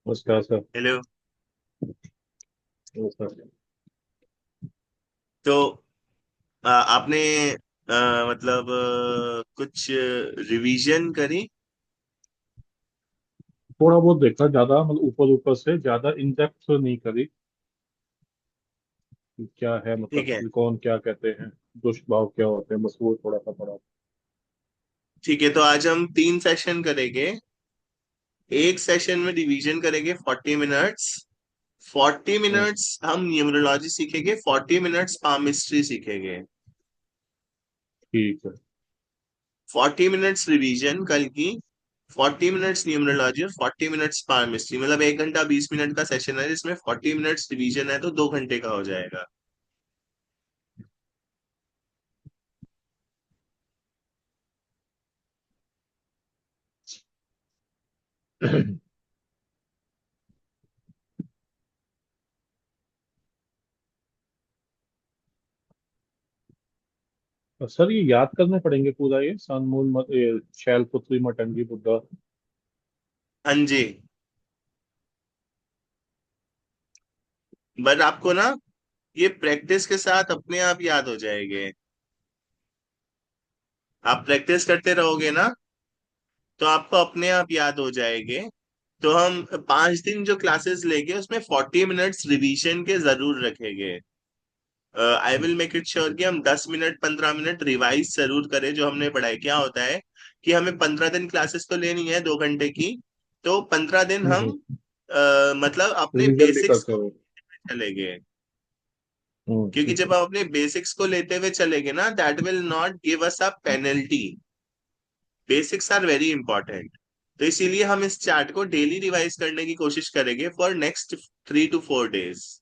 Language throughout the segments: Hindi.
नमस्कार सर। हेलो। नमस्कार। तो आपने मतलब कुछ रिवीजन करी? थोड़ा बहुत देखा, ज्यादा मतलब ऊपर ऊपर से, ज्यादा इन डेप्थ नहीं करी कि क्या है, मतलब ठीक है। त्रिकोण क्या कहते हैं, दुष्भाव क्या होते हैं, बस वो थोड़ा सा पढ़ा। ठीक है, तो आज हम 3 सेशन करेंगे। एक सेशन में डिवीजन करेंगे 40 मिनट्स। 40 मिनट्स हम न्यूमरोलॉजी सीखेंगे, 40 मिनट्स पामिस्ट्री सीखेंगे। ठीक है। 40 मिनट्स रिवीजन कल की, 40 मिनट्स न्यूमरोलॉजी और 40 मिनट्स पामिस्ट्री, मतलब 1 घंटा 20 मिनट का सेशन है जिसमें 40 मिनट्स रिवीजन है, तो 2 घंटे का हो जाएगा। और सर, ये याद करने पड़ेंगे पूरा, ये सन मून शैलपुत्री मटंगी बुद्धा। हाँ जी। बट आपको ना ये प्रैक्टिस के साथ अपने आप याद हो जाएंगे। आप प्रैक्टिस करते रहोगे ना, तो आपको अपने आप याद हो जाएंगे। तो हम 5 दिन जो क्लासेस लेंगे उसमें 40 मिनट्स रिवीजन के जरूर रखेंगे। I will make it sure कि हम 10 मिनट 15 मिनट रिवाइज जरूर करें जो हमने पढ़ा है। क्या होता है कि हमें 15 दिन क्लासेस तो लेनी है 2 घंटे की। तो 15 दिन हम मतलब अपने रिवीजन भी बेसिक्स करते को हो। चलेंगे। क्योंकि ठीक जब है। हम अपने बेसिक्स को लेते हुए चलेंगे ना, that will not give us a penalty. Basics are very important. तो इसीलिए हम इस चार्ट को डेली रिवाइज करने की कोशिश करेंगे फॉर नेक्स्ट 3 to 4 डेज।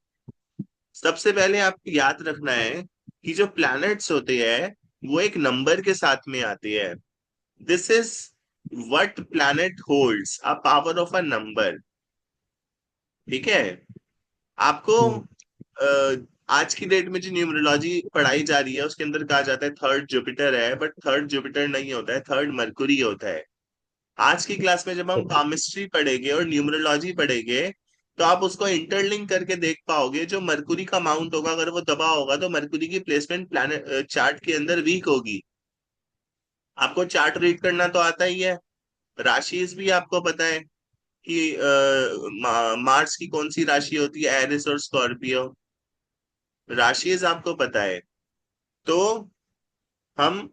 सबसे पहले आपको याद रखना है कि जो प्लैनेट्स होते हैं वो एक नंबर के साथ में आती है। This is what planet holds a power of a number. ठीक है। आपको हम्म, आज की डेट में जो न्यूमरोलॉजी पढ़ाई जा रही है उसके अंदर कहा जाता है थर्ड जुपिटर है, बट थर्ड जुपिटर नहीं होता है, थर्ड मरकुरी होता है। आज की क्लास में जब हम अच्छा। केमिस्ट्री पढ़ेंगे और न्यूमरोलॉजी पढ़ेंगे, तो आप उसको इंटरलिंक करके देख पाओगे। जो मरकुरी का माउंट होगा अगर वो दबा होगा तो मरकुरी की प्लेसमेंट प्लैनेट चार्ट के अंदर वीक होगी। आपको चार्ट रीड करना तो आता ही है। राशि भी आपको पता है कि मार्स की कौन सी राशि होती है, एरिस और स्कॉर्पियो। राशि आपको पता है। तो हम,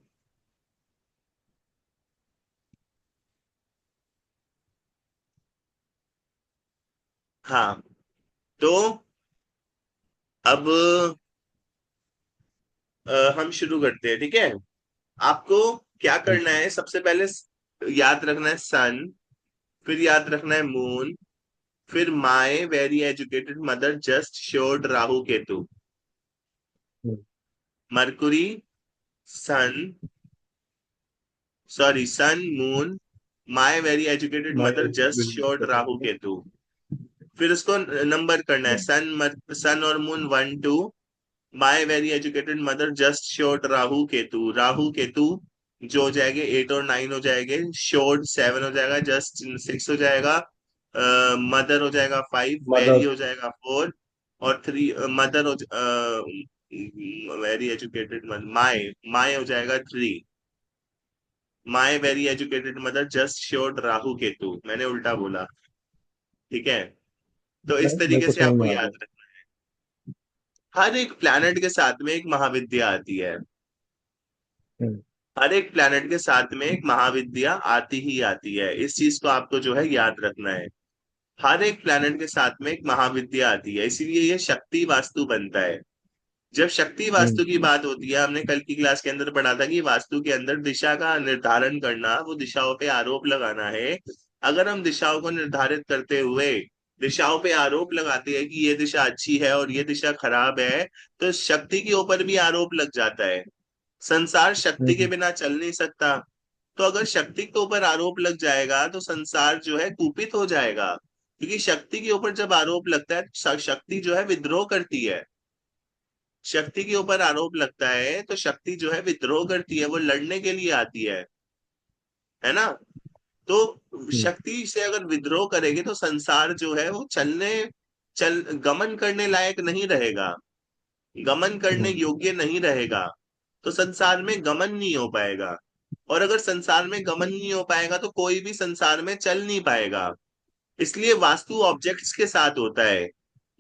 हाँ, तो अब हम शुरू करते हैं। ठीक है। आपको क्या करना है, सबसे पहले याद रखना है सन, फिर याद रखना है मून, फिर my very educated mother just showed Rahu Ketu. Mercury, sun, sorry, sun moon, my very educated my mother just showed Rahu educated. Ketu. फिर उसको नंबर करना है, सन और moon 1 2। My very educated mother just showed Rahu Ketu. Rahu Ketu जो हो जाएंगे 8 और 9 हो जाएंगे, शोड 7 हो जाएगा, जस्ट 6 हो जाएगा, मदर हो जाएगा 5, वेरी मदर। हो जाएगा 4, और 3 मदर हो, वेरी एजुकेटेड मदर, माई माई हो जाएगा 3। माई very educated mother just showed Rahu Ketu, मैंने उल्टा बोला। ठीक है। तो इस मेरे तरीके को से समझ आपको में आ याद गया। रखना है। हर एक प्लैनेट के साथ में एक महाविद्या आती है। हम्म, हर एक प्लैनेट के साथ में एक महाविद्या आती ही आती है, इस चीज को आपको जो है याद रखना है। हर एक प्लैनेट के साथ में एक महाविद्या आती है, इसीलिए ये शक्ति वास्तु बनता है। जब शक्ति हम्म, वास्तु की बात होती है, हमने कल की क्लास के अंदर पढ़ा था कि वास्तु के अंदर दिशा का निर्धारण करना, वो दिशाओं पे आरोप लगाना है। अगर हम दिशाओं को निर्धारित करते हुए दिशाओं पे आरोप लगाते हैं कि ये दिशा अच्छी है और ये दिशा खराब है, तो शक्ति के ऊपर भी आरोप लग जाता है। संसार शक्ति के हम्म, बिना चल नहीं सकता। तो अगर शक्ति के ऊपर आरोप लग जाएगा तो संसार जो है कुपित हो जाएगा, क्योंकि शक्ति के ऊपर जब आरोप लगता है तो शक्ति जो है विद्रोह करती है। शक्ति के ऊपर आरोप लगता है तो शक्ति जो है विद्रोह करती है, वो लड़ने के लिए आती है ना। तो हम्म, शक्ति से अगर विद्रोह करेंगे तो संसार जो है वो चल गमन करने लायक नहीं रहेगा, गमन करने हम्म, योग्य नहीं रहेगा। तो संसार में गमन नहीं हो पाएगा, और अगर संसार में गमन नहीं हो पाएगा तो कोई भी संसार में चल नहीं पाएगा। इसलिए वास्तु ऑब्जेक्ट्स के साथ होता है,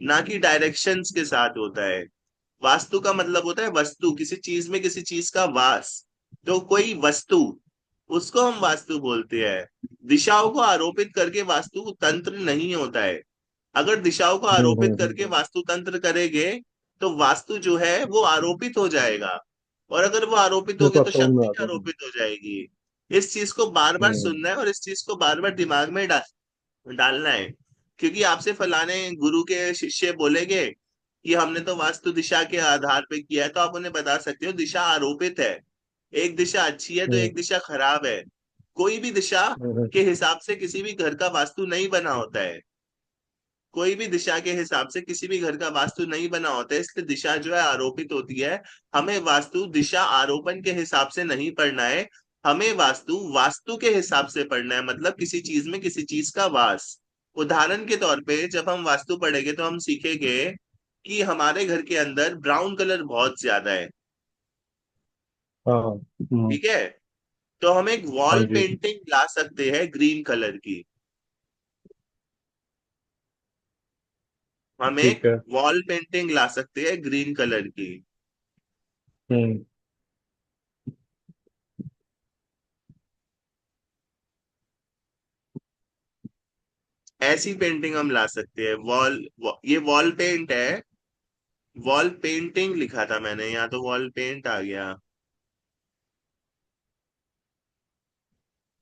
ना कि डायरेक्शंस के साथ होता है। वास्तु का मतलब होता है वस्तु, किसी चीज में किसी चीज का वास। तो कोई वस्तु, उसको हम वास्तु बोलते हैं। दिशाओं को आरोपित करके वास्तु तंत्र नहीं होता है। अगर दिशाओं को हम्म, आरोपित करके वास्तु तंत्र करेंगे तो वास्तु जो है वो आरोपित हो जाएगा, और अगर वो आरोपित हो मेरे गया को तो अब समझ में शक्ति आता है। आरोपित हो जाएगी। इस चीज को बार बार हम्म, सुनना है और इस चीज को बार बार दिमाग में डालना है। क्योंकि आपसे फलाने गुरु के शिष्य बोलेंगे कि हमने तो वास्तु दिशा के आधार पे किया है, तो आप उन्हें बता सकते हो दिशा आरोपित है। एक दिशा अच्छी है तो हम्म, एक दिशा खराब है। कोई भी दिशा हम्म, के हिसाब से किसी भी घर का वास्तु नहीं बना होता है। कोई भी दिशा के हिसाब से किसी भी घर का वास्तु नहीं बना होता है, इसलिए दिशा जो है आरोपित होती है। हमें वास्तु दिशा आरोपण के हिसाब से नहीं पढ़ना है, हमें वास्तु वास्तु के हिसाब से पढ़ना है, मतलब किसी चीज में किसी चीज का वास। उदाहरण के तौर पे जब हम वास्तु पढ़ेंगे तो हम सीखेंगे कि हमारे घर के अंदर ब्राउन कलर बहुत ज्यादा है। हाँ, ठीक है, तो हम एक हाँ वॉल जी, पेंटिंग ला सकते हैं ग्रीन कलर की। हम ठीक एक है। वॉल पेंटिंग ला सकते हैं ग्रीन कलर की। हम्म, ऐसी पेंटिंग हम ला सकते हैं। ये वॉल पेंट है। वॉल पेंटिंग लिखा था मैंने, यहाँ तो वॉल पेंट आ गया।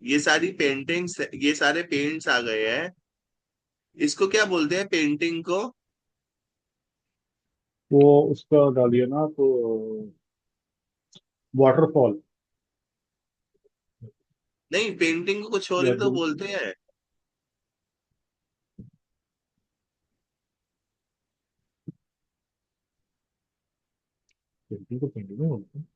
ये सारी पेंटिंग्स, ये सारे पेंट्स आ गए हैं। इसको क्या बोलते हैं पेंटिंग को? वो उसका डालिए ना तो वाटरफॉल नहीं, पेंटिंग को कुछ और या ही तो जो बोलते हैं। पेंटिंग को पेंटिंग में बोलते हैं।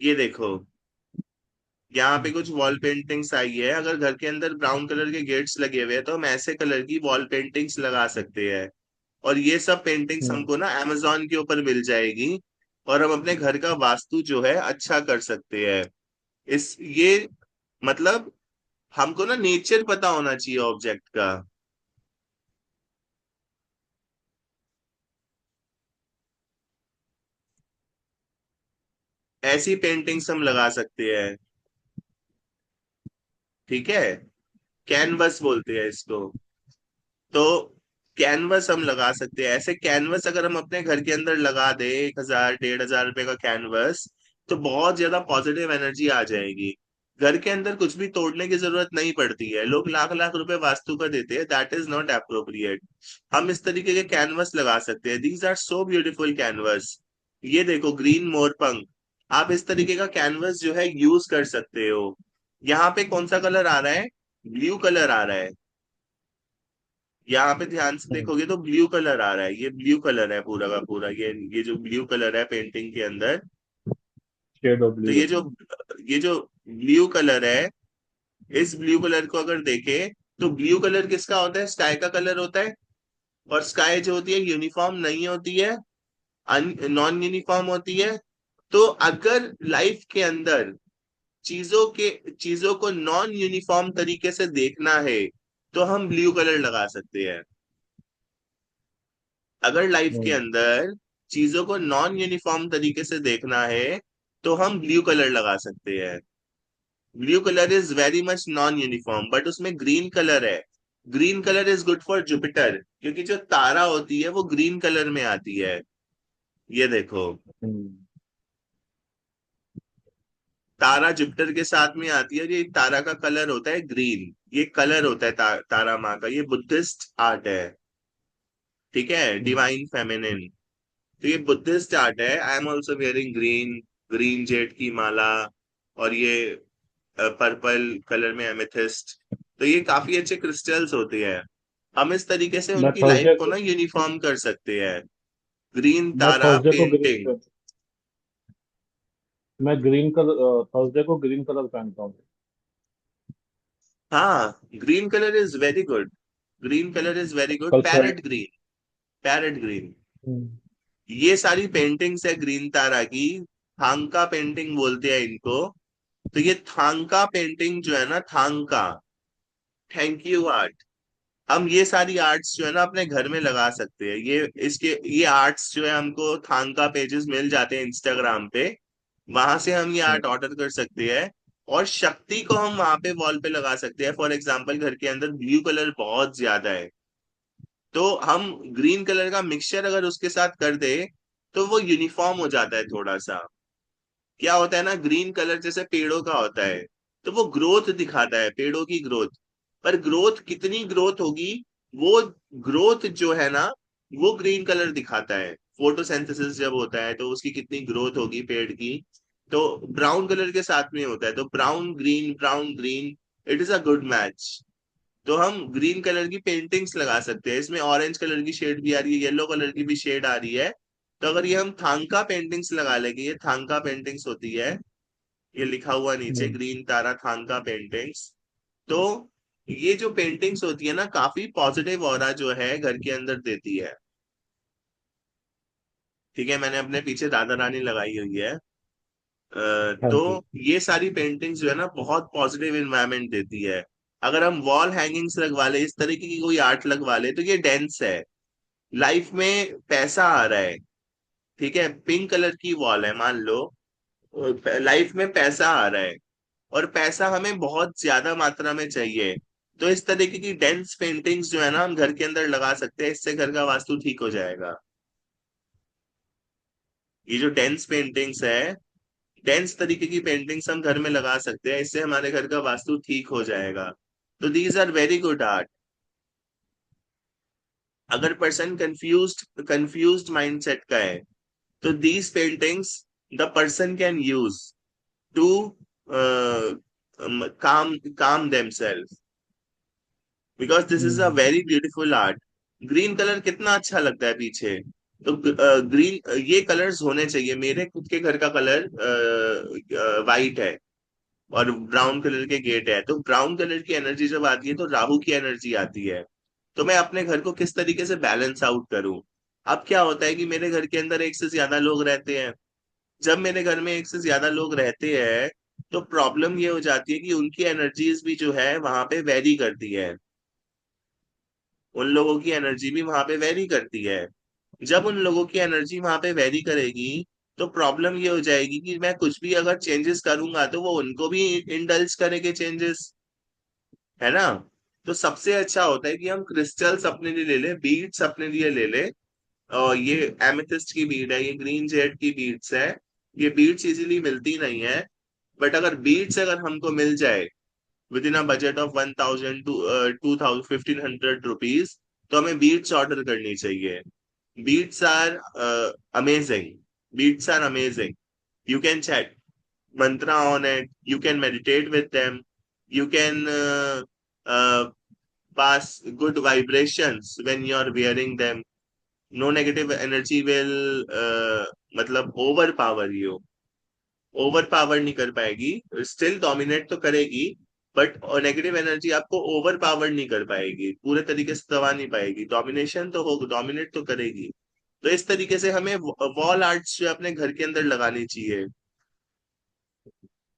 ये देखो, यहाँ पे कुछ वॉल पेंटिंग्स आई है। अगर घर के अंदर ब्राउन कलर के गेट्स लगे हुए हैं तो हम ऐसे कलर की वॉल पेंटिंग्स लगा सकते हैं। और ये सब पेंटिंग्स हम्म, हमको ना अमेजोन के ऊपर मिल जाएगी, और हम अपने घर का वास्तु जो है अच्छा कर सकते हैं। इस ये मतलब हमको ना नेचर पता होना चाहिए ऑब्जेक्ट का। ऐसी पेंटिंग्स हम लगा सकते हैं। ठीक है, कैनवस बोलते हैं इसको। तो कैनवस हम लगा सकते हैं। ऐसे कैनवस अगर हम अपने घर के अंदर लगा दे, 1,000 1,500 का कैनवस, तो बहुत ज्यादा पॉजिटिव एनर्जी आ जाएगी। घर के अंदर कुछ भी तोड़ने की जरूरत नहीं पड़ती है। लोग लाख लाख रुपए वास्तु का देते हैं, दैट इज नॉट अप्रोप्रिएट। हम इस तरीके के कैनवस लगा सकते हैं। These are so beautiful canvas. ये देखो ग्रीन मोरपंख, आप इस तरीके का कैनवस जो है यूज कर सकते हो। यहाँ पे कौन सा कलर आ रहा है? ब्लू कलर आ रहा है। यहाँ पे ध्यान से हम्म, देखोगे तो ब्लू कलर आ रहा है, ये ब्लू कलर है पूरा का पूरा। ये जो ब्लू कलर है पेंटिंग के अंदर। शेड ऑफ तो ब्लू है। ये जो ब्लू कलर है, इस ब्लू कलर को अगर देखें तो ब्लू कलर किसका होता है? स्काई का कलर होता है। और स्काई जो होती है यूनिफॉर्म नहीं होती है, नॉन यूनिफॉर्म होती है। तो अगर लाइफ के अंदर चीजों को नॉन यूनिफॉर्म तरीके से देखना है तो हम ब्लू कलर लगा सकते हैं। अगर लाइफ के हम्म, अंदर चीजों को नॉन यूनिफॉर्म तरीके से देखना है तो हम ब्लू कलर लगा सकते हैं। Blue colour is very much non uniform, but उसमें ग्रीन कलर है। Green colour is good for Jupiter, क्योंकि जो तारा होती है वो ग्रीन कलर में आती है। ये देखो, हम्म, तारा जुपिटर के साथ में आती है, और ये तारा का कलर होता है ग्रीन। ये कलर होता है तारा माँ का। ये बुद्धिस्ट आर्ट है। ठीक है, हम्म, डिवाइन फेमिनिन। तो ये बुद्धिस्ट आर्ट है। I am also wearing green, green Z की माला, और ये पर्पल कलर में एमेथिस्ट। तो ये काफी अच्छे क्रिस्टल्स होते हैं। हम इस तरीके से मैं उनकी लाइफ थर्सडे को को ना यूनिफॉर्म कर सकते हैं। ग्रीन मैं तारा थर्सडे को ग्रीन पेंटिंग। मैं ग्रीन कलर, थर्सडे को ग्रीन कलर पहनता हूँ। हाँ, green colour is very good. Green colour is very good. कल Friday. Parrot green, parrot green. हम्म। ये सारी पेंटिंग्स है ग्रीन तारा की। थांका पेंटिंग बोलते हैं इनको। तो ये थांका पेंटिंग जो है ना, थांका, थैंक यू आर्ट, हम ये सारी आर्ट्स जो है ना अपने घर में लगा सकते हैं। ये आर्ट्स जो है हमको थांका पेजेस मिल जाते हैं इंस्टाग्राम पे, वहां से हम ये आर्ट ऑर्डर कर सकते हैं। और शक्ति को हम वहां पे वॉल पे लगा सकते हैं। फॉर एग्जाम्पल, घर के अंदर ब्लू कलर बहुत ज्यादा है, तो हम ग्रीन कलर का मिक्सचर अगर उसके साथ कर दे तो वो यूनिफॉर्म हो जाता है थोड़ा सा। क्या होता है ना, ग्रीन कलर जैसे पेड़ों का होता है, तो वो ग्रोथ दिखाता है, पेड़ों की ग्रोथ। पर ग्रोथ कितनी ग्रोथ होगी, वो ग्रोथ जो है ना, वो ग्रीन कलर दिखाता है। फोटोसिंथेसिस जब होता है तो उसकी कितनी ग्रोथ होगी पेड़ की, तो ब्राउन कलर के साथ में होता है। तो brown green, brown green, it is a good match. तो हम ग्रीन कलर की पेंटिंग्स लगा सकते हैं। इसमें ऑरेंज कलर की शेड भी आ रही है, येलो कलर की भी शेड आ रही है। तो अगर ये हम थांका पेंटिंग्स लगा लेंगे, ये थांका पेंटिंग्स होती है, ये लिखा हुआ नीचे हम्म। ग्रीन तारा थांका पेंटिंग्स। तो ये जो पेंटिंग्स होती है ना, काफी पॉजिटिव ऑरा जो है घर के अंदर देती है। ठीक है, मैंने अपने पीछे राधा रानी लगाई हुई है। हाँ तो जी। ये सारी पेंटिंग्स जो है ना बहुत पॉजिटिव इन्वायरमेंट देती है। अगर हम वॉल हैंगिंग्स लगवा ले, इस तरीके की कोई आर्ट लगवा ले, तो ये डेंस है, लाइफ में पैसा आ रहा है। ठीक है, पिंक कलर की वॉल है मान लो, लाइफ में पैसा आ रहा है, और पैसा हमें बहुत ज्यादा मात्रा में चाहिए। तो इस तरीके की डेंस पेंटिंग्स जो है ना हम घर के अंदर लगा सकते हैं, इससे घर का वास्तु ठीक हो जाएगा। ये जो डेंस पेंटिंग्स है, डेंस तरीके की पेंटिंग्स हम घर में लगा सकते हैं, इससे हमारे घर का वास्तु ठीक हो जाएगा। तो these are very good art. अगर पर्सन कंफ्यूज्ड माइंडसेट का है, तो these paintings the person can use to calm themselves, because this is a hmm. Very beautiful art. Green colour कितना अच्छा लगता है पीछे। तो ग्रीन, ये कलर्स होने चाहिए। मेरे खुद के घर का कलर वाइट है, और ब्राउन कलर के गेट है। तो ब्राउन कलर की एनर्जी जब आती है तो राहु की एनर्जी आती है। तो मैं अपने घर को किस तरीके से बैलेंस आउट करूं। अब क्या होता है कि मेरे घर के अंदर एक से ज्यादा लोग रहते हैं। जब मेरे घर में एक से ज्यादा लोग रहते हैं, तो प्रॉब्लम ये हो जाती है कि उनकी एनर्जीज भी जो है वहां पे वेरी करती है। उन लोगों की एनर्जी भी वहां पे वेरी करती है। जब उन लोगों की एनर्जी वहां पे वेरी करेगी, तो प्रॉब्लम ये हो जाएगी कि मैं कुछ भी अगर चेंजेस करूंगा तो वो उनको भी इंडल्ज करेंगे चेंजेस, है ना। तो सबसे अच्छा होता है कि हम क्रिस्टल्स अपने लिए ले ले, बीड्स अपने लिए ले ले। और ये एमेथिस्ट की बीड है, ये ग्रीन जेड की बीड्स है। ये बीड्स इजीली मिलती नहीं है, बट अगर बीड्स अगर हमको मिल जाए within a budget of 1000 to 2000 1500 rupees, तो हमें बीट्स ऑर्डर करनी चाहिए। Beats are amazing, beats are amazing. You can chat mantra on it, you can meditate with them, you can pass good vibrations when you are wearing them. No negative energy will मतलब overpower you, ओवर पावर नहीं कर पाएगी, स्टिल डोमिनेट तो करेगी, बट नेगेटिव एनर्जी आपको ओवर पावर नहीं कर पाएगी, पूरे तरीके से दबा नहीं पाएगी। डोमिनेशन तो होगा, डोमिनेट तो करेगी। तो इस तरीके से हमें वॉल आर्ट्स जो है अपने घर के अंदर लगानी चाहिए।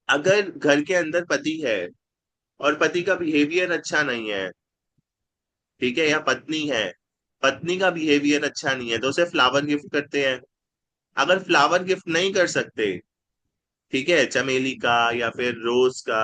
अगर घर के अंदर पति है और पति का बिहेवियर अच्छा नहीं है, ठीक है, या पत्नी है, पत्नी का बिहेवियर अच्छा नहीं है, तो उसे फ्लावर गिफ्ट करते हैं। अगर फ्लावर गिफ्ट नहीं कर सकते, ठीक है, चमेली का या फिर रोज का,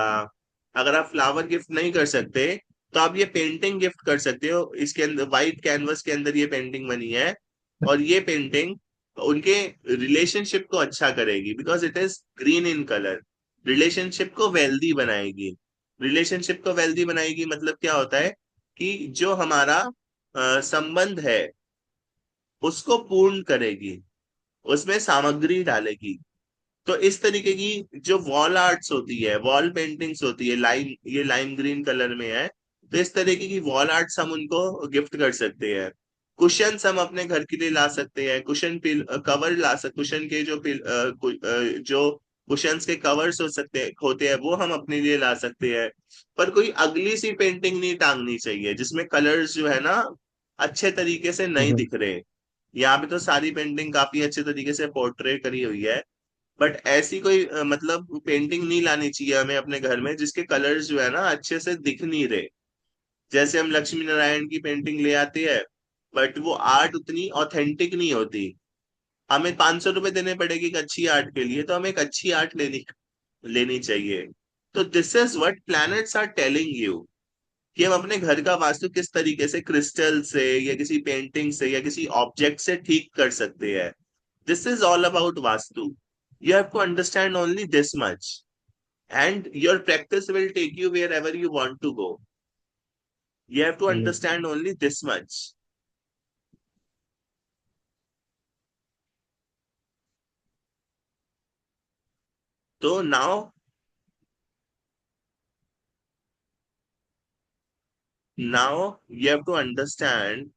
अगर आप फ्लावर गिफ्ट नहीं कर सकते, तो आप ये पेंटिंग गिफ्ट कर सकते हो। इसके अंदर व्हाइट कैनवस के अंदर ये पेंटिंग बनी है, और ये पेंटिंग उनके रिलेशनशिप को अच्छा करेगी, because it is green in colour. Relationship को वेल्दी बनाएगी। रिलेशनशिप को वेल्दी बनाएगी मतलब क्या होता है कि जो हमारा संबंध है उसको पूर्ण करेगी, उसमें सामग्री डालेगी। तो इस तरीके की जो वॉल आर्ट्स होती है, वॉल पेंटिंग्स होती है, ये लाइम ग्रीन कलर में है, तो इस तरीके की वॉल आर्ट्स हम उनको गिफ्ट कर सकते हैं। कुशन्स हम अपने घर के लिए ला सकते हैं, कुशन पिल कवर ला सकते, कुशन के जो पिल जो कुशन्स के कवर्स हो सकते होते हैं, वो हम अपने लिए ला सकते हैं। पर कोई अगली सी पेंटिंग नहीं टांगनी चाहिए जिसमें कलर्स जो है ना अच्छे तरीके से नहीं हम्म, दिख रहे। यहाँ पे तो सारी पेंटिंग काफी अच्छे तरीके से पोर्ट्रे करी हुई है, बट ऐसी कोई मतलब पेंटिंग नहीं लानी चाहिए हमें अपने घर में जिसके कलर्स जो है ना अच्छे से दिख नहीं रहे। जैसे हम लक्ष्मी नारायण की पेंटिंग ले आते हैं, बट वो आर्ट उतनी ऑथेंटिक नहीं होती। हमें 500 रुपए देने पड़ेगी एक अच्छी आर्ट के लिए, तो हमें एक अच्छी आर्ट लेनी लेनी चाहिए। तो this is what planets are telling you, कि हम अपने घर का वास्तु किस तरीके से क्रिस्टल से या किसी पेंटिंग से या किसी ऑब्जेक्ट से ठीक कर सकते हैं। This is all about vastu. You have to understand only this much, and your practice will take you wherever you want to go. You have to hmm, understand only this much. तो now you have to understand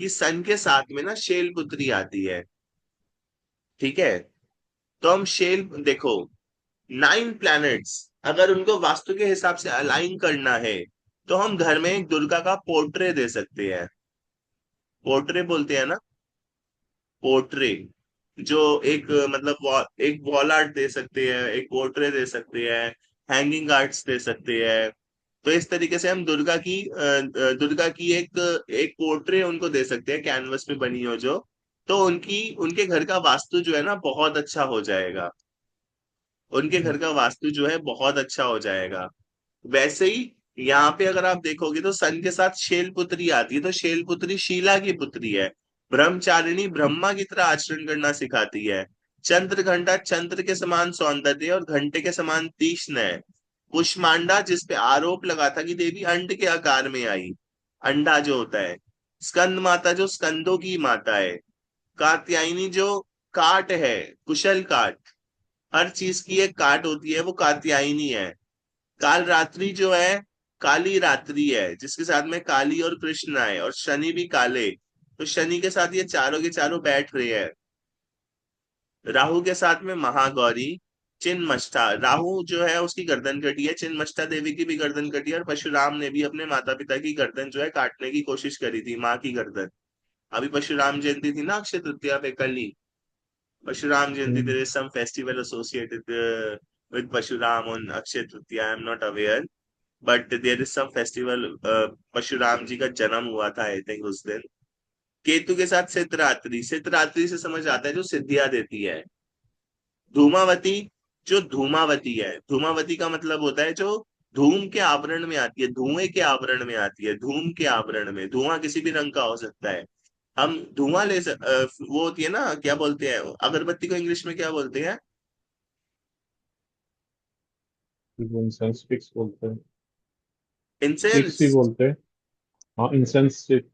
कि सन के साथ में ना शैलपुत्री आती है। ठीक है, तो हम शैल देखो, 9 प्लैनेट्स अगर उनको वास्तु के हिसाब से अलाइन करना है, तो हम घर में एक दुर्गा का पोर्ट्रे दे सकते हैं। पोर्ट्रे बोलते हैं ना, पोर्ट्रे। जो एक मतलब एक वॉल आर्ट दे सकते हैं, एक पोर्ट्रे दे सकते हैं, हैंगिंग आर्ट्स दे सकते हैं। तो इस तरीके से हम दुर्गा की एक एक पोर्ट्रे उनको दे सकते हैं, कैनवस पे बनी हो जो। तो उनकी उनके घर का वास्तु जो है ना बहुत अच्छा हो जाएगा। उनके घर का वास्तु जो है बहुत अच्छा हो जाएगा। वैसे ही यहाँ पे अगर आप देखोगे तो सन के साथ शैलपुत्री आती है, तो शैलपुत्री शीला की पुत्री है। ब्रह्मचारिणी ब्रह्मा की तरह आचरण करना सिखाती है। चंद्र घंटा चंद्र के समान सौंदर्य और घंटे के समान तीक्ष्ण है। कुष्मांडा जिस पे आरोप लगा था कि देवी अंड के आकार में आई, अंडा जो होता है। स्कंद माता जो स्कंदों की माता है। कात्यायनी जो काट है, कुशल काट, हर चीज की एक काट होती है, वो कात्यायनी है। काल रात्रि जो है काली रात्रि है, जिसके साथ में काली और कृष्ण आए, और शनि भी काले, तो शनि के साथ ये चारों के चारों बैठ रहे हैं। राहु के साथ में महागौरी। चिन्मष्टा राहु जो है उसकी गर्दन कटी है, चिन्मष्टा देवी की भी गर्दन कटी है, और परशुराम ने भी अपने माता पिता की गर्दन जो है काटने की कोशिश करी थी, माँ की गर्दन। अभी परशुराम जयंती थी ना अक्षय तृतीया पे कल ही। परशुराम जयंती, हम्म, there is some festival associated with Pashuram on Akshay Tritiya. I am not aware, but there is some festival. Parshuram जी का जन्म हुआ था आई थिंक उस दिन। केतु के साथ सिद्धरात्रि, सिद्धरात्रि से समझ आता है जो सिद्धियां देती है। धूमावती, जो धूमावती है, धूमावती का मतलब होता है जो धूम के आवरण में आती है, धुएं के आवरण में आती है, धूम के आवरण में। धुआं किसी भी रंग का हो सकता है। हम धुआं वो होती है ना, क्या बोलते हैं अगरबत्ती को इंग्लिश में क्या बोलते हैं? इंसेंस स्टिक्स बोलते हैं। Sticks incense. ही बोलते हैं। हाँ, इंसेंस स्टिक।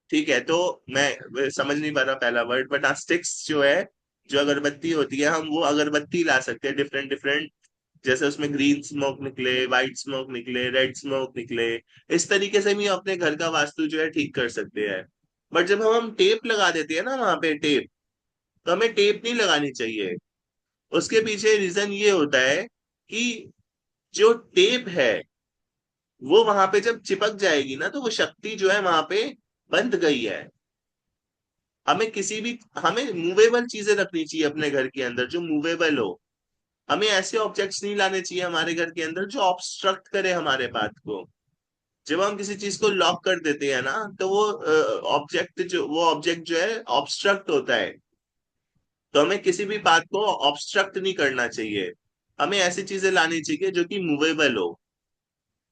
ठीक है, तो मैं समझ नहीं पा रहा पहला वर्ड, बट हाँ स्टिक्स जो है, जो अगरबत्ती होती है, हम वो अगरबत्ती ला सकते हैं डिफरेंट डिफरेंट। जैसे उसमें ग्रीन स्मोक निकले, व्हाइट स्मोक निकले, रेड स्मोक निकले। इस तरीके से भी हम अपने घर का वास्तु जो है ठीक कर सकते हैं। बट जब हम टेप लगा देते हैं ना वहां पे टेप, तो हमें टेप नहीं लगानी चाहिए। उसके पीछे रीजन ये होता है कि जो टेप है वो वहां पे जब चिपक जाएगी ना, तो वो शक्ति जो है वहां पे बंध गई है। हमें मूवेबल चीजें रखनी चाहिए अपने घर के अंदर, जो मूवेबल हो। हमें ऐसे ऑब्जेक्ट्स नहीं लाने चाहिए हमारे घर के अंदर जो ऑब्स्ट्रक्ट करे हमारे पाथ को। जब हम किसी चीज को लॉक कर देते हैं ना, तो वो ऑब्जेक्ट जो है ऑब्स्ट्रक्ट होता है। तो हमें किसी भी बात को ऑब्स्ट्रक्ट नहीं करना चाहिए। हमें ऐसी चीजें लानी चाहिए जो कि मूवेबल हो।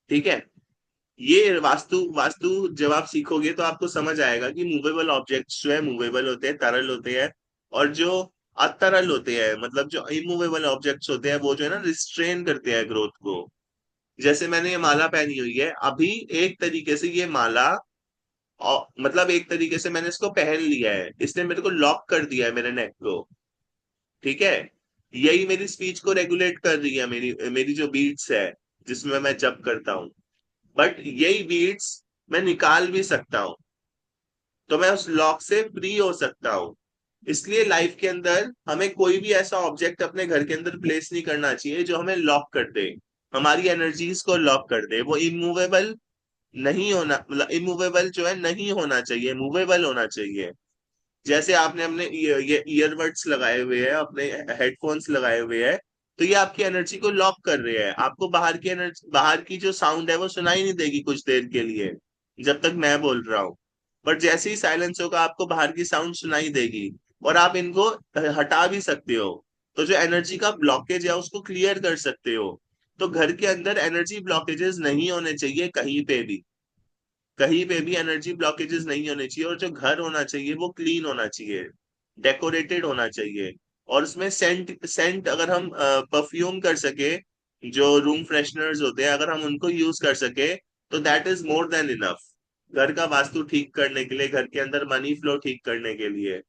ठीक है, ये वास्तु वास्तु जब आप सीखोगे तो आपको समझ आएगा कि मूवेबल ऑब्जेक्ट्स जो है मूवेबल होते हैं, तरल होते हैं। और जो अतरल होते हैं, मतलब जो इमूवेबल ऑब्जेक्ट्स होते हैं, वो जो है ना रिस्ट्रेन करते हैं ग्रोथ को। जैसे मैंने ये माला पहनी हुई है अभी, एक तरीके से ये माला मतलब एक तरीके से मैंने इसको पहन लिया है, इसने मेरे को लॉक कर दिया है मेरे नेक को। ठीक है, यही मेरी स्पीच को रेगुलेट कर रही है, मेरी मेरी जो बीट्स है जिसमें मैं जप करता हूँ। बट यही बीट्स मैं निकाल भी सकता हूँ, तो मैं उस लॉक से फ्री हो सकता हूँ। इसलिए लाइफ के अंदर हमें कोई भी ऐसा ऑब्जेक्ट अपने घर के अंदर प्लेस नहीं करना चाहिए जो हमें लॉक कर दे, हमारी एनर्जीज को लॉक कर दे। वो इमूवेबल नहीं होना, मतलब इमूवेबल जो है नहीं होना चाहिए, मूवेबल होना चाहिए। जैसे आपने अपने ये ईयरबड्स लगाए हुए हैं, अपने हेडफोन्स लगाए हुए हैं, तो ये आपकी एनर्जी को लॉक कर रहे हैं। आपको बाहर की एनर्जी, बाहर की जो साउंड है वो सुनाई नहीं देगी कुछ देर के लिए, जब तक मैं बोल रहा हूँ। पर जैसे ही साइलेंस होगा आपको बाहर की साउंड सुनाई देगी, और आप इनको हटा भी सकते हो। तो जो एनर्जी का ब्लॉकेज है उसको क्लियर कर सकते हो। तो घर के अंदर एनर्जी ब्लॉकेजेस नहीं होने चाहिए कहीं पे भी, कहीं पे भी एनर्जी ब्लॉकेजेस नहीं होने चाहिए। और जो घर होना चाहिए वो क्लीन होना चाहिए, डेकोरेटेड होना चाहिए। और उसमें सेंट सेंट अगर हम परफ्यूम कर सके, जो रूम फ्रेशनर्स होते हैं अगर हम उनको यूज कर सके, तो that is more than enough घर का वास्तु ठीक करने के लिए, घर के अंदर मनी फ्लो ठीक करने के लिए।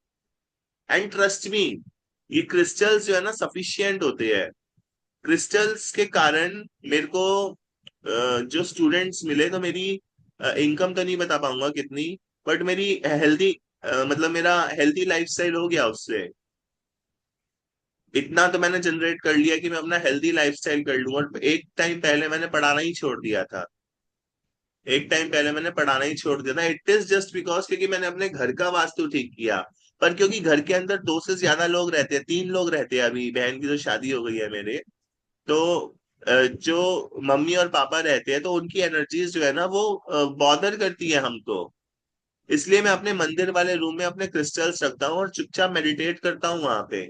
एंड ट्रस्ट मी, ये क्रिस्टल्स जो है ना सफिशियंट होते हैं। क्रिस्टल्स के कारण मेरे को जो स्टूडेंट्स मिले, तो मेरी इनकम तो नहीं बता पाऊंगा कितनी, बट मेरी हेल्दी, मतलब मेरा हेल्थी लाइफस्टाइल हो गया उससे। इतना तो मैंने जनरेट कर लिया कि मैं अपना हेल्दी लाइफस्टाइल कर लूं। और एक टाइम पहले मैंने पढ़ाना ही छोड़ दिया था, एक टाइम पहले मैंने पढ़ाना ही छोड़ दिया था। इट इज जस्ट बिकॉज क्योंकि मैंने अपने घर का वास्तु ठीक किया। पर क्योंकि घर के अंदर दो से ज्यादा लोग रहते हैं, तीन लोग रहते हैं, अभी बहन की जो शादी हो गई है मेरे, तो जो मम्मी और पापा रहते हैं तो उनकी एनर्जीज जो है ना वो बॉदर करती है हमको। इसलिए मैं अपने मंदिर वाले रूम में अपने क्रिस्टल्स रखता हूँ और चुपचाप मेडिटेट करता हूँ वहां पे।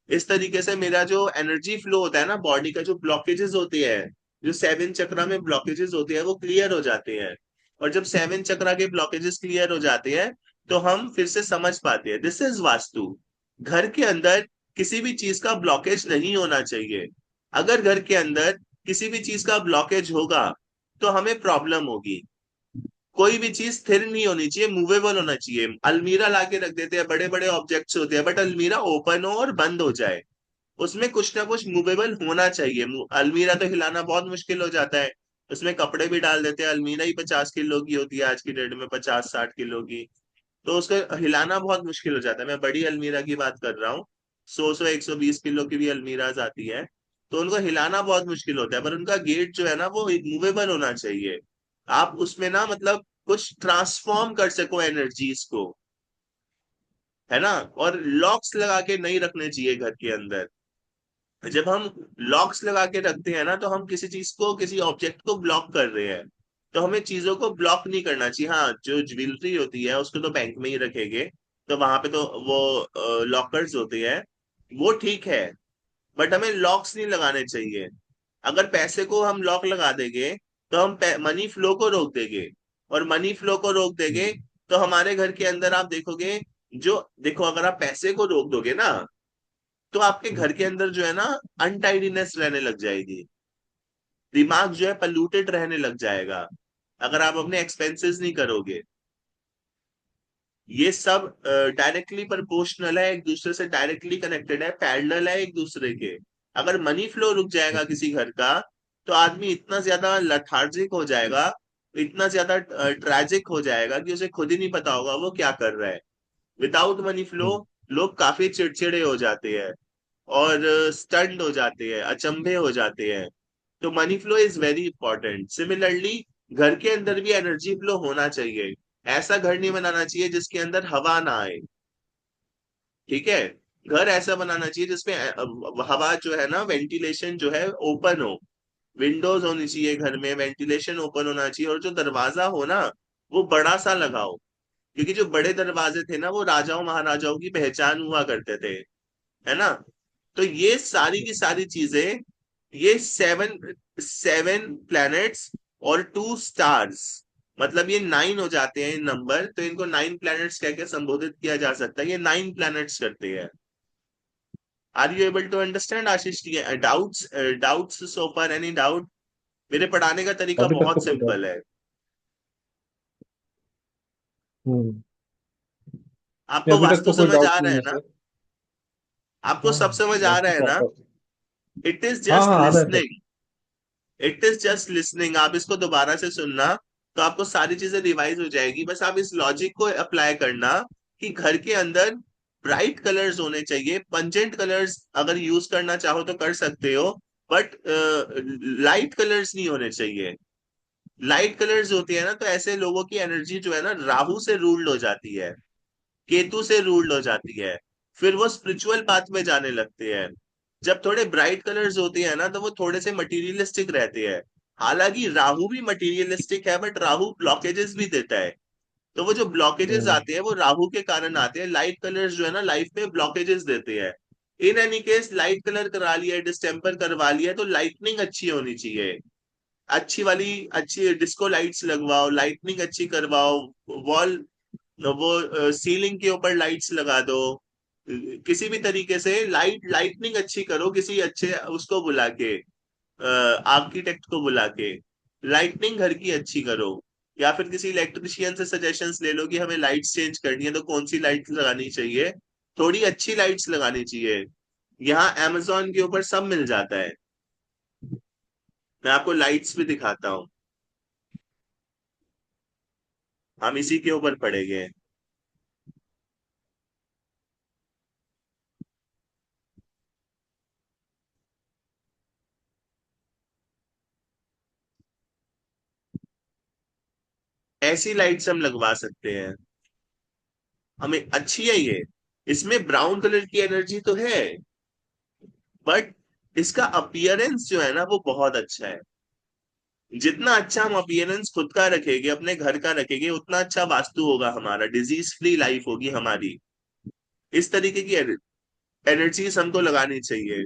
इस तरीके से मेरा जो एनर्जी फ्लो होता है ना, बॉडी का जो ब्लॉकेजेस होते हैं, जो सेवन चक्रा में ब्लॉकेजेस होते हैं वो क्लियर हो जाते हैं। और जब सेवन चक्रा के ब्लॉकेजेस क्लियर हो जाते हैं तो हम फिर से समझ पाते हैं। This is vastu. घर के अंदर किसी भी चीज का ब्लॉकेज नहीं होना चाहिए। अगर घर के अंदर किसी भी चीज का ब्लॉकेज होगा तो हमें प्रॉब्लम होगी। कोई भी चीज स्थिर नहीं होनी चाहिए, मूवेबल होना चाहिए। अलमीरा लाके रख देते हैं, बड़े बड़े ऑब्जेक्ट्स होते हैं, बट अलमीरा ओपन हो और बंद हो जाए, उसमें कुछ ना कुछ मूवेबल होना चाहिए। अलमीरा तो हिलाना बहुत मुश्किल हो जाता है, उसमें कपड़े भी डाल देते हैं। अलमीरा ही 50 किलो की होती है आज की डेट में, 50-60 किलो की। तो उसको हिलाना बहुत मुश्किल हो जाता है। मैं बड़ी अलमीरा की बात कर रहा हूँ, 100-120 किलो की भी अलमीराज आती है। तो उनको हिलाना बहुत मुश्किल होता है, पर उनका गेट जो है ना वो मूवेबल होना चाहिए। आप उसमें ना मतलब कुछ ट्रांसफॉर्म कर सको एनर्जीज को, है ना। और लॉक्स लगा के नहीं रखने चाहिए घर के अंदर। जब हम लॉक्स लगा के रखते हैं ना तो हम किसी चीज को, किसी ऑब्जेक्ट को ब्लॉक कर रहे हैं। तो हमें चीजों को ब्लॉक नहीं करना चाहिए। हाँ, जो ज्वेलरी होती है उसको तो बैंक में ही रखेंगे, तो वहां पे तो वो लॉकर्स होते हैं, वो ठीक है। बट हमें लॉक्स नहीं लगाने चाहिए। अगर पैसे को हम लॉक लगा देंगे तो हम मनी फ्लो को रोक देंगे। और मनी फ्लो को रोक देंगे तो हमारे घर के अंदर आप देखोगे, जो देखो अगर आप पैसे को रोक दोगे ना, तो आपके घर के अंदर जो है ना अनटाइडीनेस रहने लग जाएगी। दिमाग जो है पल्यूटेड रहने लग जाएगा अगर आप अपने एक्सपेंसेस नहीं करोगे। ये सब डायरेक्टली प्रोपोर्शनल है, एक दूसरे से डायरेक्टली कनेक्टेड है, पैरेलल है एक दूसरे के। अगर मनी फ्लो रुक जाएगा किसी घर का, तो आदमी इतना ज्यादा लथार्जिक हो जाएगा, इतना ज्यादा ट्रैजिक हो जाएगा कि उसे खुद ही नहीं पता होगा वो क्या कर रहा है। विदाउट मनी फ्लो लोग काफी चिड़चिड़े हो जाते हैं, और स्टंड हो जाते हैं, अचंभे हो जाते हैं। तो money flow is very important. Similarly घर के अंदर भी एनर्जी फ्लो होना चाहिए। ऐसा घर नहीं बनाना चाहिए जिसके अंदर हवा ना आए, ठीक है। घर ऐसा बनाना चाहिए जिसमें हवा जो है ना, वेंटिलेशन जो है ओपन हो। विंडोज होनी चाहिए घर में, वेंटिलेशन ओपन होना चाहिए। और जो दरवाजा हो ना वो बड़ा सा लगाओ, क्योंकि जो बड़े दरवाजे थे ना वो राजाओं महाराजाओं की पहचान हुआ करते थे, है ना। तो ये सारी की सारी चीजें, ये सेवन सेवन प्लैनेट्स और 2 स्टार्स, मतलब ये 9 हो जाते हैं नंबर, तो इनको 9 प्लैनेट्स कह के संबोधित किया जा सकता है। ये 9 प्लैनेट्स करते हैं। Are you able to understand Ashish? Doubts, doubts so far, any doubt? मेरे पढ़ाने का तरीका अभी तक तो बहुत कोई डाउट। सिंपल है। हम्म। नहीं, आपको अभी तक वास्तु तो कोई समझ डाउट आ रहा नहीं है है ना? सर। आपको हाँ, सब समझ आ रहा वास्तु है ना? प्रॉपर। इट इज हाँ जस्ट हाँ, आ रहा है sir. Listening, it is just listening. आप इसको दोबारा से सुनना, तो आपको सारी चीजें रिवाइज हो जाएगी। बस आप इस लॉजिक को अप्लाई करना कि घर के अंदर ब्राइट कलर्स होने चाहिए, पंजेंट कलर्स अगर यूज करना चाहो तो कर सकते हो, बट लाइट कलर्स नहीं होने चाहिए। लाइट कलर्स होती है ना तो ऐसे लोगों की एनर्जी जो है ना राहु से रूल्ड हो जाती है, केतु से रूल्ड हो जाती है, फिर वो स्पिरिचुअल पाथ में जाने लगते हैं। जब थोड़े ब्राइट कलर्स होती है ना तो वो थोड़े से मटेरियलिस्टिक रहते हैं। हालांकि राहु भी मटेरियलिस्टिक है, बट राहु ब्लॉकेजेस भी देता है। तो वो जो ब्लॉकेजेस हम्म। आते हैं वो राहु के कारण आते हैं। लाइट कलर्स जो है ना लाइफ में ब्लॉकेजेस देते हैं। In any case light colour करा लिया, डिस्टेम्पर करवा लिया, तो लाइटनिंग अच्छी होनी चाहिए। अच्छी वाली अच्छी डिस्को लाइट्स लगवाओ, लाइटनिंग अच्छी करवाओ, वॉल वो सीलिंग के ऊपर लाइट्स लगा दो। किसी भी तरीके से लाइटनिंग अच्छी करो, किसी अच्छे उसको बुला के, आर्किटेक्ट को बुला के लाइटनिंग घर की अच्छी करो। या फिर किसी इलेक्ट्रिशियन से सजेशंस ले लो कि हमें लाइट्स चेंज करनी है तो कौन सी लाइट्स लगानी चाहिए। थोड़ी अच्छी लाइट्स लगानी चाहिए। यहाँ amazon के ऊपर सब मिल जाता है। मैं आपको लाइट्स भी दिखाता हूँ, हम इसी के ऊपर पड़ेंगे। ऐसी लाइट्स हम लगवा सकते हैं, हमें अच्छी है ये। इसमें ब्राउन कलर की एनर्जी तो है, बट इसका अपीयरेंस जो है ना वो बहुत अच्छा है। जितना अच्छा हम अपीयरेंस खुद का रखेंगे, अपने घर का रखेंगे, उतना अच्छा वास्तु होगा हमारा, डिजीज फ्री लाइफ होगी हमारी। इस तरीके की एनर्जीज हमको लगानी चाहिए।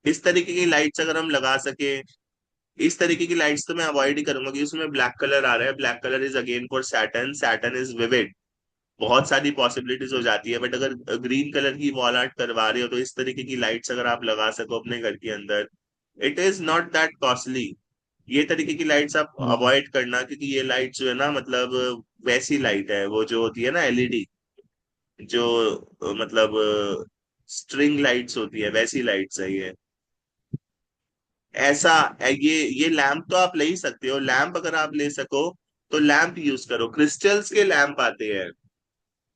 इस तरीके की लाइट्स अगर हम लगा सके, इस तरीके की लाइट्स तो मैं अवॉइड ही करूंगा क्योंकि उसमें ब्लैक कलर आ रहा है। Black colour is again for Saturn, Saturn is vivid. बहुत सारी पॉसिबिलिटीज हो जाती है, बट अगर ग्रीन कलर की वॉल आर्ट करवा रहे हो तो इस तरीके की लाइट्स अगर आप लगा सको अपने घर के अंदर, it is not that costly. ये तरीके की लाइट्स आप हम्म। अवॉइड करना, क्योंकि ये लाइट जो है ना मतलब वैसी लाइट है, वो जो होती है ना एलईडी, जो मतलब स्ट्रिंग लाइट्स होती है वैसी लाइट्स है ये। ऐसा ये लैंप तो आप ले ही सकते हो। लैंप अगर आप ले सको तो लैंप यूज करो। क्रिस्टल्स के लैंप आते हैं,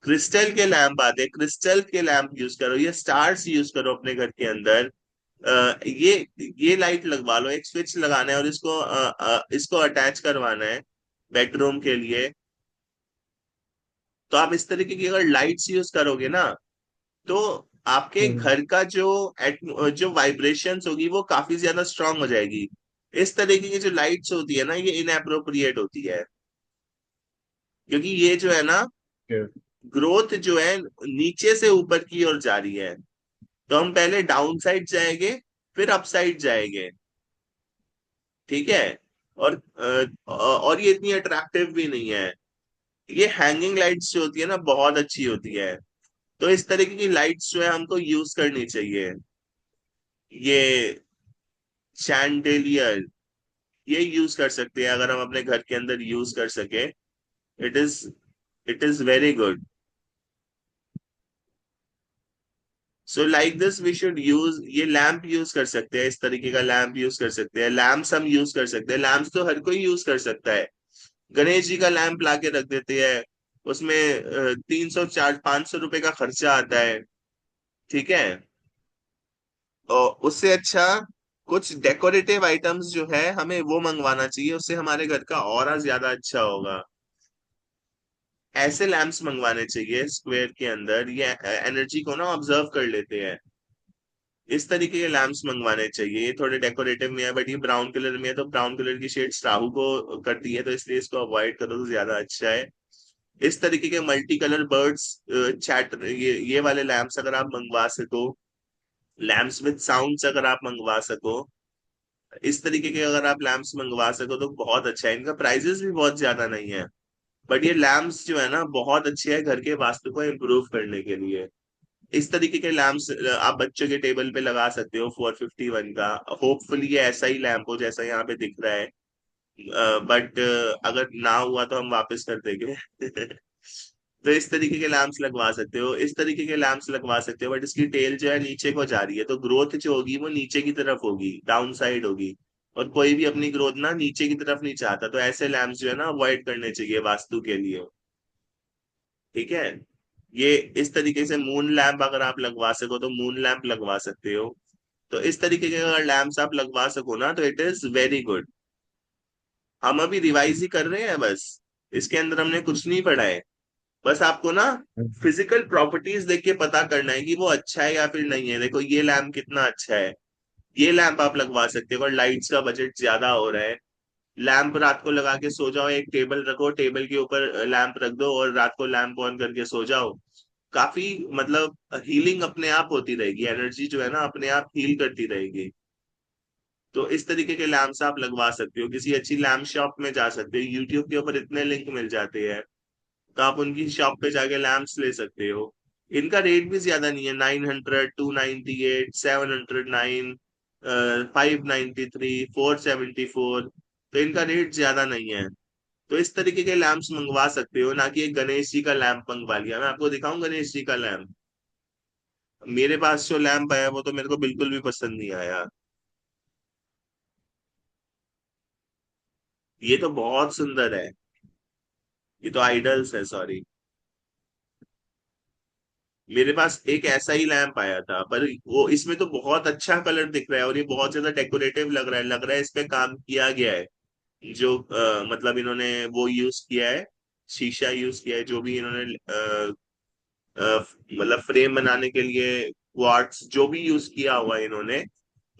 क्रिस्टल के लैंप आते हैं, क्रिस्टल के लैंप यूज करो, ये स्टार्स यूज करो अपने घर के अंदर। ये लाइट लगवा लो। एक स्विच लगाना है और इसको अटैच करवाना है बेडरूम के लिए। तो आप इस तरीके की अगर लाइट्स यूज करोगे ना तो आपके हम्म। घर का जो वाइब्रेशंस होगी वो काफी ज्यादा स्ट्रांग हो जाएगी। इस तरीके की जो लाइट्स होती है ना ये इनअप्रोप्रिएट होती है, क्योंकि ये जो है ना Okay. ग्रोथ जो है नीचे से ऊपर की ओर जा रही है। तो हम पहले डाउन साइड जाएंगे, फिर अप साइड जाएंगे। ठीक है। और ये इतनी अट्रैक्टिव भी नहीं है। ये हैंगिंग लाइट्स जो होती है ना बहुत अच्छी होती है। तो इस तरीके की लाइट्स जो है हमको यूज करनी चाहिए। ये शैंडेलियर, ये यूज कर सकते हैं अगर हम अपने घर के अंदर यूज कर सके। It is it is very good. So like this we should use, ये लैंप यूज कर सकते हैं, इस तरीके का लैंप यूज कर सकते हैं। लैंप्स हम यूज कर सकते हैं, लैंप्स तो हर कोई यूज कर सकता है। गणेश जी का लैंप ला के रख देते हैं, उसमें 300 400 500 रुपए का खर्चा आता है। ठीक है। और उससे अच्छा कुछ डेकोरेटिव आइटम्स जो है हमें वो मंगवाना चाहिए, उससे हमारे घर का ऑरा ज्यादा अच्छा होगा। ऐसे लैंप्स मंगवाने चाहिए स्क्वायर के अंदर, ये एनर्जी को ना ऑब्जर्व कर लेते हैं। इस तरीके के लैंप्स मंगवाने चाहिए। ये थोड़े डेकोरेटिव में है, बट ये ब्राउन कलर में है तो ब्राउन कलर की शेड्स राहु को करती है, तो इसलिए इसको अवॉइड करो तो ज्यादा अच्छा है। इस तरीके के मल्टी कलर बर्ड्स चैट, ये वाले लैंप्स अगर आप मंगवा सको, लैंप्स विद साउंड्स अगर आप मंगवा सको, इस तरीके के अगर आप लैंप्स मंगवा सको तो बहुत अच्छा है। इनका प्राइजेस भी बहुत ज्यादा नहीं है, बट ये लैंप्स जो है ना बहुत अच्छे है घर के वास्तु को इम्प्रूव करने के लिए। इस तरीके के लैंप्स आप बच्चों के टेबल पे लगा सकते हो 451 का। होपफुली ये ऐसा ही लैंप हो जैसा यहाँ पे दिख रहा है, बट अगर ना हुआ तो हम वापस कर देंगे। तो इस तरीके के लैंप्स लगवा सकते हो, इस तरीके के लैंप्स लगवा सकते हो, बट इसकी टेल जो है नीचे को जा रही है तो ग्रोथ जो होगी वो नीचे की तरफ होगी, डाउन साइड होगी। और कोई भी अपनी ग्रोथ ना नीचे की तरफ नहीं चाहता, तो ऐसे लैंप्स जो है ना अवॉइड करने चाहिए वास्तु के लिए। ठीक है। ये इस तरीके से मून लैंप अगर आप लगवा सको तो मून लैंप लगवा सकते हो। तो इस तरीके के अगर लैंप्स आप लगवा सको ना तो इट इज वेरी गुड। हम अभी रिवाइज ही कर रहे हैं बस, इसके अंदर हमने कुछ नहीं पढ़ा है। बस आपको ना फिजिकल प्रॉपर्टीज देख के पता करना है कि वो अच्छा है या फिर नहीं है। देखो ये लैंप कितना अच्छा है, ये लैंप आप लगवा सकते हो। और लाइट्स का बजट ज्यादा हो रहा है, लैंप रात को लगा के सो जाओ, एक टेबल रखो, टेबल के ऊपर लैंप रख दो और रात को लैंप ऑन करके सो जाओ। काफी मतलब हीलिंग अपने आप होती रहेगी, एनर्जी जो है ना अपने आप हील करती रहेगी। तो इस तरीके के लैंप्स आप लगवा सकते हो, किसी अच्छी लैंप शॉप में जा सकते हो, यूट्यूब के ऊपर इतने लिंक मिल जाते हैं। तो आप उनकी शॉप पे जाके लैंप्स ले सकते हो। इनका रेट भी ज्यादा नहीं है, 900, 298, 709, 593, 474। तो इनका रेट ज्यादा नहीं है। तो इस तरीके के लैंप्स मंगवा सकते हो, ना कि एक गणेश जी का लैंप मंगवा लिया। मैं आपको दिखाऊं गणेश जी का लैंप। मेरे पास जो लैंप आया वो तो मेरे को बिल्कुल भी पसंद नहीं आया। ये तो बहुत सुंदर है, ये तो आइडल्स है, सॉरी। मेरे पास एक ऐसा ही लैंप आया था, पर वो इसमें तो बहुत अच्छा कलर दिख रहा है और ये बहुत ज्यादा डेकोरेटिव लग रहा है इस पे काम किया गया है। जो मतलब इन्होंने वो यूज किया है, शीशा यूज किया है, जो भी इन्होंने मतलब फ्रेम बनाने के लिए क्वार्ट्स जो भी यूज किया हुआ है इन्होंने,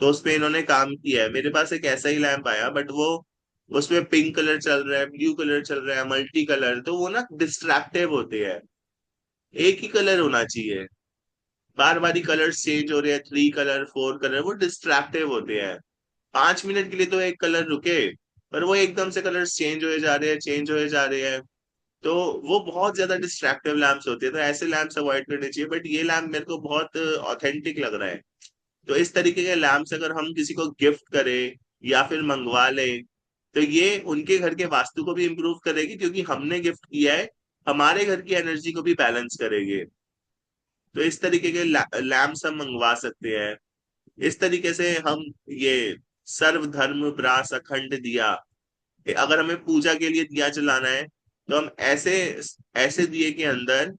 तो उसपे इन्होंने काम किया है। मेरे पास एक ऐसा ही लैंप आया, बट वो उसमें पिंक कलर चल रहा है, ब्लू कलर चल रहा है, मल्टी कलर, तो वो ना डिस्ट्रैक्टिव होते हैं। एक ही कलर होना चाहिए, बार बार ही कलर चेंज हो रहे हैं, 3 कलर 4 कलर, वो डिस्ट्रैक्टिव होते हैं। 5 मिनट के लिए तो एक कलर रुके, पर वो एकदम से कलर चेंज हुए जा रहे हैं, चेंज हुए जा रहे हैं। तो वो बहुत ज्यादा डिस्ट्रैक्टिव लैंप्स होते हैं, तो ऐसे लैंप्स अवॉइड करने चाहिए। बट ये लैंप मेरे को बहुत ऑथेंटिक लग रहा है। तो इस तरीके के लैंप्स अगर हम किसी को गिफ्ट करें या फिर मंगवा लें, तो ये उनके घर के वास्तु को भी इम्प्रूव करेगी, क्योंकि हमने गिफ्ट किया है, हमारे घर की एनर्जी को भी बैलेंस करेंगे। तो इस तरीके के लैंप्स हम मंगवा सकते हैं। इस तरीके से हम ये सर्व धर्म ब्रास अखंड दिया, अगर हमें पूजा के लिए दिया जलाना है तो हम ऐसे ऐसे दिए के अंदर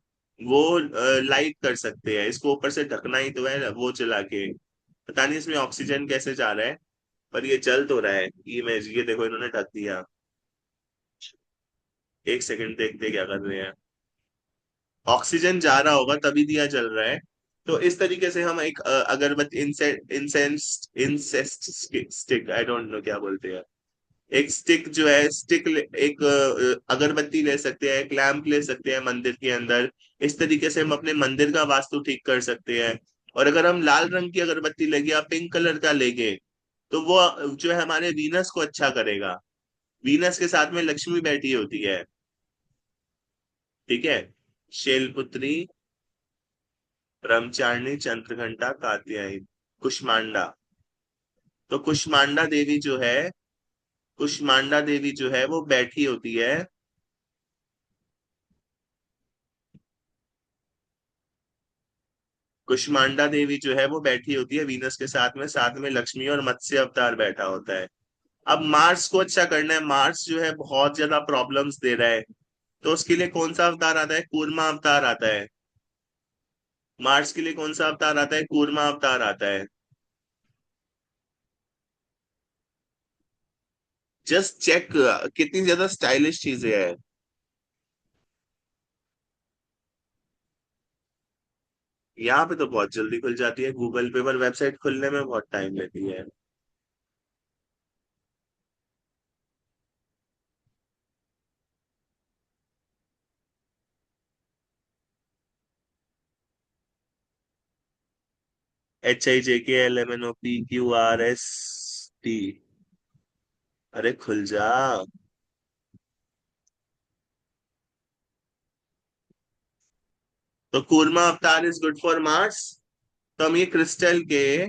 वो लाइट कर सकते हैं। इसको ऊपर से ढकना ही तो है वो जला के। पता नहीं इसमें ऑक्सीजन कैसे जा रहा है, पर ये चल तो रहा है। ये देखो इन्होंने ढक दिया। एक सेकंड देखते क्या कर रहे हैं। ऑक्सीजन जा रहा होगा तभी दिया जल रहा है। तो इस तरीके से हम एक अगरबत्ती, incense incest stick, I don't know क्या बोलते हैं, एक स्टिक जो है, एक अगरबत्ती ले सकते हैं, एक लैंप ले सकते हैं मंदिर के अंदर। इस तरीके से हम अपने मंदिर का वास्तु ठीक कर सकते हैं। और अगर हम लाल रंग की अगरबत्ती लेंगे या पिंक कलर का लेंगे, तो वो जो है हमारे वीनस को अच्छा करेगा। वीनस के साथ में लक्ष्मी बैठी होती है, ठीक है। शैलपुत्री, ब्रह्मचारिणी, चंद्रघंटा, कात्यायनी, कुष्मांडा। तो कुष्मांडा देवी जो है, कुष्मांडा देवी जो है वो बैठी होती है, कुष्मांडा देवी जो है वो बैठी होती है वीनस के साथ में लक्ष्मी और मत्स्य अवतार बैठा होता है। अब मार्स को अच्छा करना है, मार्स जो है बहुत ज्यादा प्रॉब्लम्स दे रहा है, तो उसके लिए कौन सा अवतार आता है? कूर्मा अवतार आता है। मार्स के लिए कौन सा अवतार आता है? कूर्मा अवतार आता है। जस्ट चेक कितनी ज्यादा स्टाइलिश चीजें हैं। यहाँ पे तो बहुत जल्दी खुल जाती है, गूगल पे, पर वेबसाइट खुलने में बहुत टाइम लेती है। HIJKLMNOPQRST। अरे खुल जा। तो कूर्मा अवतार इज गुड फॉर मार्स। तो हम ये क्रिस्टल के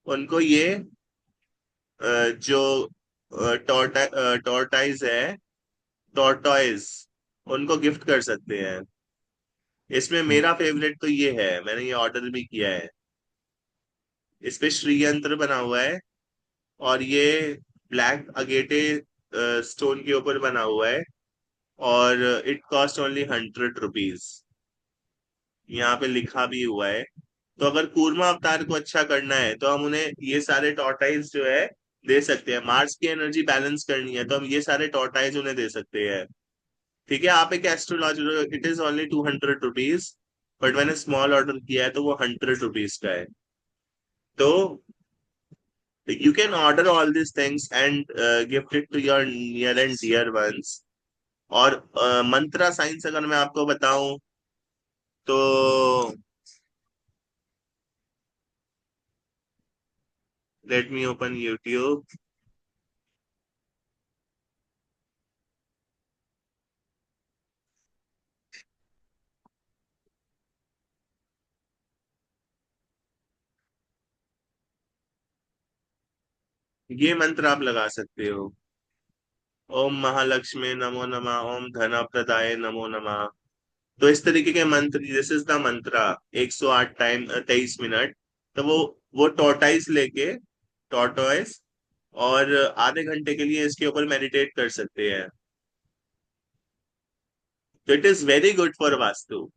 उनको ये जो टॉर्टाइज है, टॉर्टॉइज, उनको गिफ्ट कर सकते हैं। इसमें मेरा फेवरेट तो ये है, मैंने ये ऑर्डर भी किया है। इस पे श्री यंत्र बना हुआ है, और ये ब्लैक अगेटे स्टोन के ऊपर बना हुआ है। और इट कॉस्ट ओनली 100 रुपीज, यहाँ पे लिखा भी हुआ है। तो अगर कूर्मा अवतार को अच्छा करना है तो हम उन्हें ये सारे टॉर्टाइज जो है दे सकते हैं। मार्स की एनर्जी बैलेंस करनी है तो हम ये सारे टॉर्टाइज उन्हें दे सकते हैं। ठीक है, आप एक एस्ट्रोलॉजर हो, it is only 200 rupees, but मैंने स्मॉल ऑर्डर किया है तो वो 100 रुपीज का है। तो you can order all this things and gift it to your near and dear ones. और मंत्रा साइंस अगर मैं आपको बताऊं तो लेट मी ओपन यूट्यूब। ये मंत्र आप लगा सकते हो, ओम महालक्ष्मी नमो नमः, ओम धन प्रदाय नमो नमः। तो इस तरीके के मंत्र, this is the Mantra, 108 time 23 minute. तो वो टॉर्टाइज लेके, टॉर्टोइज, और आधे घंटे के लिए इसके ऊपर मेडिटेट कर सकते हैं। तो it is very good for vastu.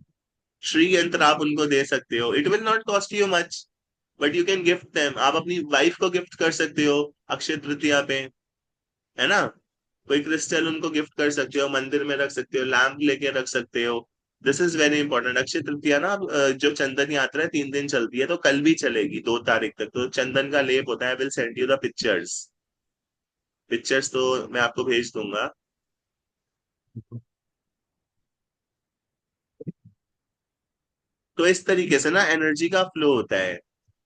Shri यंत्र आप उनको दे सकते हो, it will not cost you much, but you can gift them. आप अपनी वाइफ को गिफ्ट कर सकते हो अक्षय तृतीया पे, है ना। कोई क्रिस्टल उनको गिफ्ट कर सकते हो, मंदिर में रख सकते हो, लैंप लेके रख सकते हो। This is very important. Akshaya Tritiya ना, जो चंदन यात्रा है 3 दिन चलती है, तो कल भी चलेगी 2 तारीख तक। तो चंदन का लेप होता है, will send you the pictures. Pictures तो मैं आपको भेज दूंगा। तो इस तरीके से ना एनर्जी का फ्लो होता है।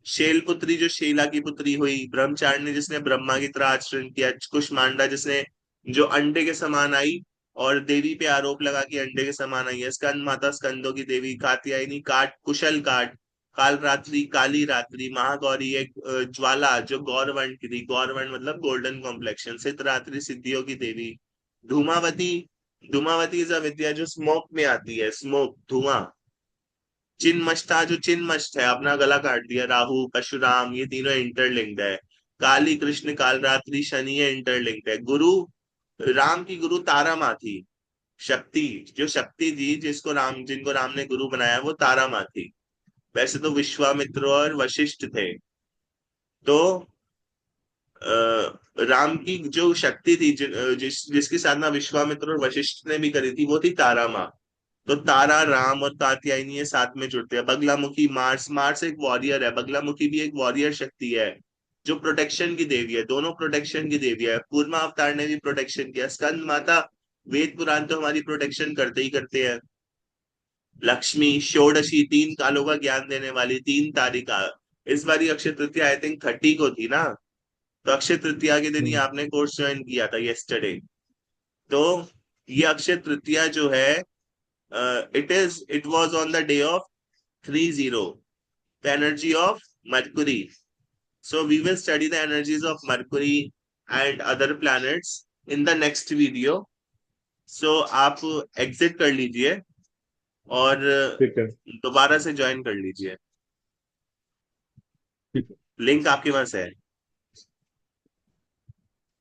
शैलपुत्री जो शैला की पुत्री हुई, ब्रह्मचारिणी जिसने ब्रह्मा की तरह आचरण किया, कुष्मांडा जिसने, जो अंडे के समान आई और देवी पे आरोप लगा कि अंडे के समान आई है, स्कंद माता स्कंदों की देवी, कात्यायनी काट कुशल काट, काल रात्रि काली रात्रि, महागौरी एक ज्वाला जो गौरवर्ण की थी, गौरवर्ण मतलब गोल्डन कॉम्प्लेक्शन, सिद्धरात्रि सिद्धियों की देवी, धूमावती, धूमावती इज अ विद्या जो स्मोक में आती है, स्मोक धुआं। चिन्मष्टा जो चिन्मष्ट है, अपना गला काट दिया, राहु परशुराम, ये तीनों इंटरलिंक्ड है। काली कृष्ण काल रात्रि शनि, ये इंटरलिंक्ड है। गुरु, राम की गुरु तारा माँ थी। शक्ति, जो शक्ति थी जिसको राम, जिनको राम ने गुरु बनाया, वो तारा माँ थी। वैसे तो विश्वामित्र और वशिष्ठ थे। तो राम की जो शक्ति थी, जिसकी साधना विश्वामित्र और वशिष्ठ ने भी करी थी, वो थी तारा माँ। तो तारा, राम और कात्यायनी ये साथ में जुड़ते हैं। बगलामुखी मार्स, मार्स एक वॉरियर है, बगलामुखी भी एक वॉरियर शक्ति है जो प्रोटेक्शन की देवी है। दोनों प्रोटेक्शन की देवी है। कूर्मा अवतार ने भी प्रोटेक्शन किया, स्कंद माता, वेद पुराण तो हमारी प्रोटेक्शन करते ही करते हैं। लक्ष्मी षोडशी, 3 कालों का ज्ञान देने वाली, 3 तारीखा। इस बारी अक्षय तृतीया आई थिंक 30 को थी ना। तो अक्षय तृतीया के दिन ही हम्म। आपने कोर्स ज्वाइन किया था यस्टरडे। तो ये अक्षय तृतीया जो है, it was on the day of 30, the energy of Mercury. So we will study the energies of Mercury and other planets in the next video. So आप एग्जिट कर लीजिए और ठीक है। दोबारा से ज्वाइन कर लीजिए। ठीक है। लिंक आपके पास है।